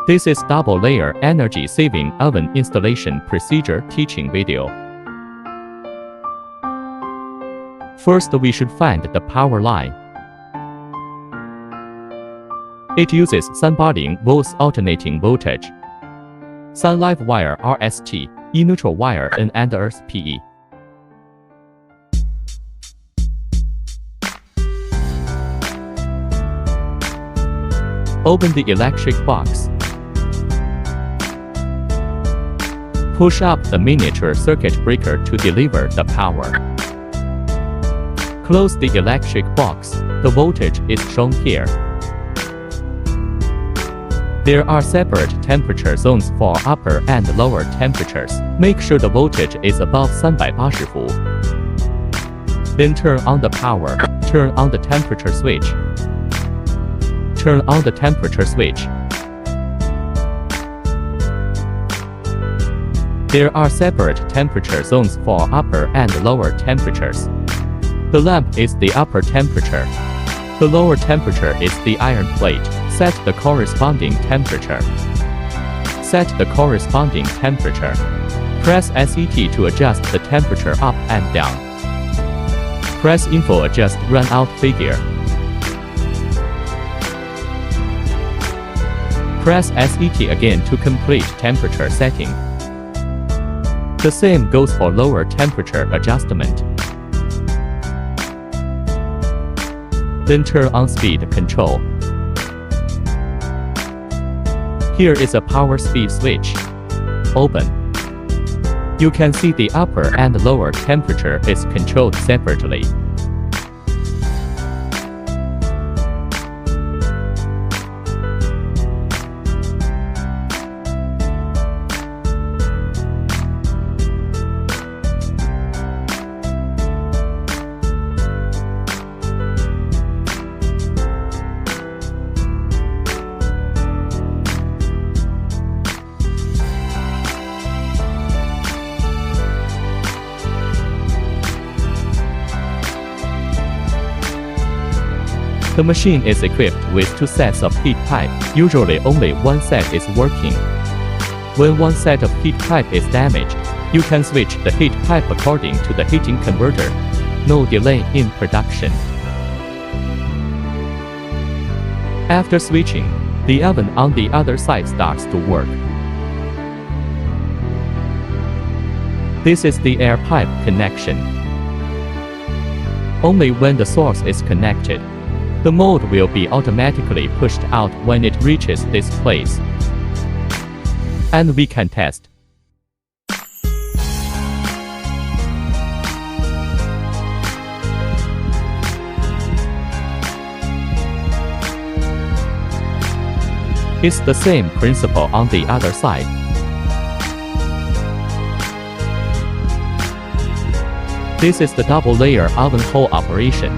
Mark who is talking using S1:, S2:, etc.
S1: This is double-layer energy-saving oven installation procedure teaching video. First, we should find the power line. It uses 380 V alternating voltage, 3 live wire RST, E neutral wire N and earth PE. Open the electric box. Push up the miniature circuit breaker to deliver the power. Close the electric box. The voltage is shown here. There are separate temperature zones for upper and lower temperatures. Make sure the voltage is above 380 V. Then turn on the power. Turn on the temperature switch. Turn on the temperature switch. There are separate temperature zones for upper and lower temperatures. The lamp is the upper temperature. The lower temperature is the iron plate. Set the corresponding temperature. Set the corresponding temperature. Press SET to adjust the temperature up and down. Press Info Adjust Run Out Figure. Press SET again to complete temperature setting. The same goes for lower temperature adjustment. Then turn on speed control. Here is a power speed switch. Open. You can see the upper and lower temperature is controlled separately. The machine is equipped with 2 sets of heat pipe. Usually only one set is working. When one set of heat pipe is damaged, you can switch the heat pipe according to the heating converter. No delay in production. After switching, the oven on the other side starts to work. This is the air pipe connection. Only when the source is connected, the mold will be automatically pushed out when it reaches this place. And we can test. It's the same principle on the other side. This is the double-layer oven hole operation.